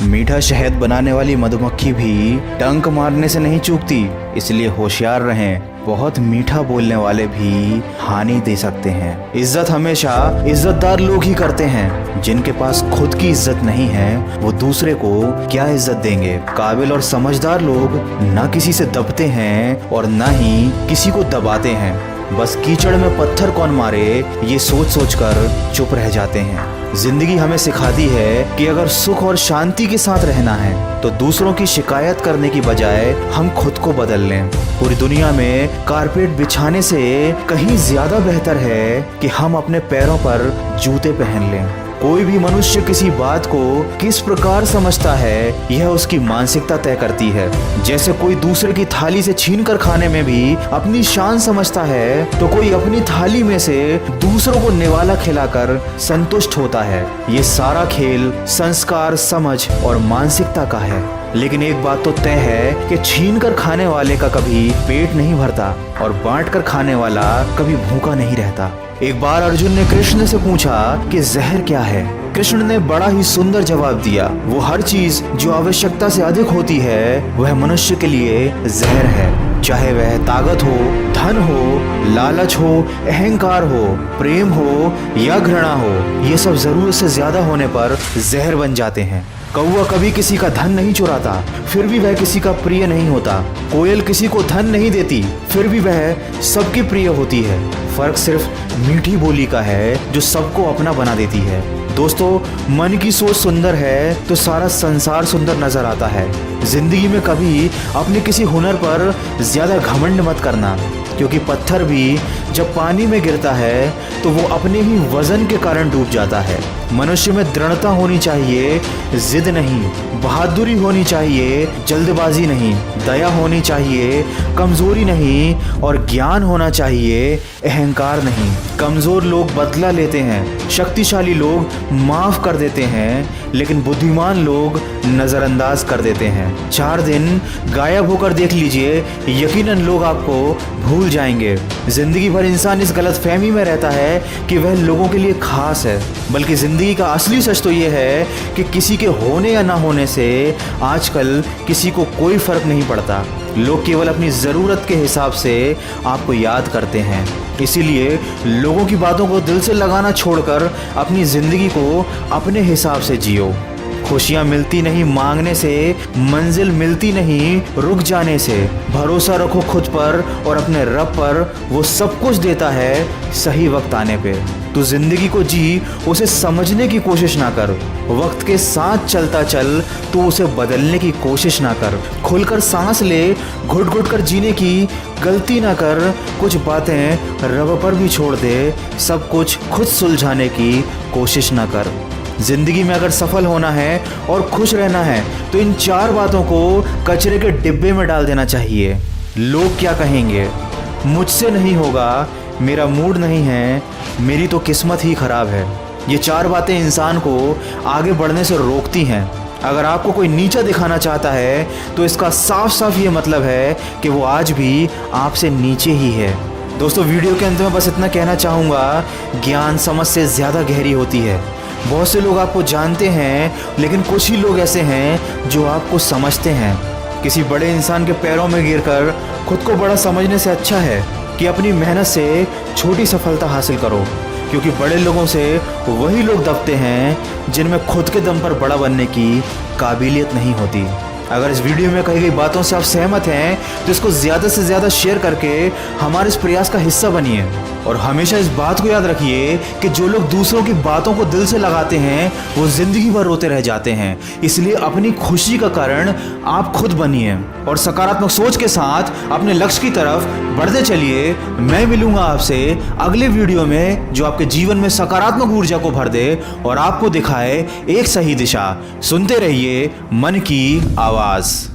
मीठा शहद बनाने वाली मधुमक्खी भी डंक मारने से नहीं चूकती, इसलिए होशियार रहें। बहुत मीठा बोलने वाले भी हानि दे सकते हैं। इज्जत हमेशा इज्जतदार लोग ही करते हैं। जिनके पास खुद की इज्जत नहीं है वो दूसरे को क्या इज्जत देंगे। काबिल और समझदार लोग ना किसी से दबते हैं और ना ही किसी को दबाते हैं। बस कीचड़ में पत्थर कौन मारे ये सोच सोच कर चुप रह जाते हैं। जिंदगी हमें सिखाती है कि अगर सुख और शांति के साथ रहना है तो दूसरों की शिकायत करने की बजाय हम खुद को बदल लें। पूरी दुनिया में कारपेट बिछाने से कहीं ज्यादा बेहतर है कि हम अपने पैरों पर जूते पहन लें। कोई भी मनुष्य किसी बात को किस प्रकार समझता है यह उसकी मानसिकता तय करती है। जैसे कोई दूसरे की थाली से छीन कर खाने में भी अपनी शान समझता है तो कोई अपनी थाली में से दूसरों को निवाला खिलाकर संतुष्ट होता है। ये सारा खेल संस्कार, समझ और मानसिकता का है। लेकिन एक बात तो तय है कि छीन कर खाने वाले का कभी पेट नहीं भरता और बांट कर खाने वाला कभी भूखा नहीं रहता। एक बार अर्जुन ने कृष्ण से पूछा कि जहर क्या है। कृष्ण ने बड़ा ही सुंदर जवाब दिया, वो हर चीज जो आवश्यकता से अधिक होती है वह मनुष्य के लिए जहर है। चाहे वह ताकत हो, धन हो, लालच हो, अहंकार हो, प्रेम हो या घृणा हो, ये सब जरूरत से ज्यादा होने पर जहर बन जाते हैं। कौवा कभी किसी का धन नहीं चुराता, फिर भी वह किसी का प्रिय नहीं होता। कोयल किसी को धन नहीं देती, फिर भी वह सबकी प्रिय होती है। फर्क सिर्फ मीठी बोली का है जो सबको अपना बना देती है। दोस्तों, मन की सोच सुंदर है तो सारा संसार सुंदर नजर आता है। जिंदगी में कभी अपने किसी हुनर पर ज्यादा घमंड मत करना, क्योंकि पत्थर भी जब पानी में गिरता है तो वो अपने ही वजन के कारण डूब जाता है। मनुष्य में दृढ़ता होनी चाहिए, जिद नहीं। बहादुरी होनी चाहिए, जल्दबाजी नहीं। दया होनी चाहिए, कमजोरी नहीं। और ज्ञान होना चाहिए, अहंकार नहीं। कमजोर लोग बदला लेते हैं, शक्तिशाली लोग माफ कर देते हैं, लेकिन बुद्धिमान लोग नजरअंदाज कर देते हैं। 4 दिन गायब होकर देख लीजिए, यकीनन लोग आपको भूल जाएंगे। जिंदगी भर इंसान इस गलतफहमी में रहता है कि वह लोगों के लिए खास है, बल्कि जिंदगी का असली सच तो ये है कि किसी के होने या ना होने से आजकल किसी को कोई फर्क नहीं पड़ता। लोग केवल अपनी ज़रूरत के हिसाब से आपको याद करते हैं। इसीलिए लोगों की बातों को दिल से लगाना छोड़कर अपनी ज़िंदगी को अपने हिसाब से जियो। खुशियाँ मिलती नहीं मांगने से, मंजिल मिलती नहीं रुक जाने से। भरोसा रखो खुद पर और अपने रब पर, वो सब कुछ देता है सही वक्त आने पे। तू जिंदगी को जी, उसे समझने की कोशिश ना कर। वक्त के साथ चलता चल, तू उसे बदलने की कोशिश ना कर। खुलकर सांस ले, घुट घुट कर जीने की गलती ना कर। कुछ बातें रब पर भी छोड़ दे, सब कुछ खुद सुलझाने की कोशिश ना कर। जिंदगी में अगर सफल होना है और खुश रहना है तो इन 4 बातों को कचरे के डिब्बे में डाल देना चाहिए। लोग क्या कहेंगे, मुझसे नहीं होगा, मेरा मूड नहीं है, मेरी तो किस्मत ही खराब है। ये 4 बातें इंसान को आगे बढ़ने से रोकती हैं। अगर आपको कोई नीचा दिखाना चाहता है तो इसका साफ साफ ये मतलब है कि वो आज भी आपसे नीचे ही है। दोस्तों, वीडियो के अंत में बस इतना कहना चाहूँगा, ज्ञान समझ से ज़्यादा गहरी होती है। बहुत से लोग आपको जानते हैं, लेकिन कुछ ही लोग ऐसे हैं जो आपको समझते हैं। किसी बड़े इंसान के पैरों में गिरकर खुद को बड़ा समझने से अच्छा है कि अपनी मेहनत से छोटी सफलता हासिल करो, क्योंकि बड़े लोगों से वही लोग दबते हैं जिनमें खुद के दम पर बड़ा बनने की काबिलियत नहीं होती। अगर इस वीडियो में कही गई बातों से आप सहमत हैं तो इसको ज़्यादा से ज़्यादा शेयर करके हमारे इस प्रयास का हिस्सा बनिए। और हमेशा इस बात को याद रखिए कि जो लोग दूसरों की बातों को दिल से लगाते हैं वो ज़िंदगी भर रोते रह जाते हैं। इसलिए अपनी खुशी का कारण आप खुद बनिए और सकारात्मक सोच के साथ अपने लक्ष्य की तरफ बढ़ते चलिए। मैं मिलूंगा आपसे अगले वीडियो में जो आपके जीवन में सकारात्मक ऊर्जा को भर दे और आपको दिखाए एक सही दिशा। सुनते रहिए मन की आवाज़।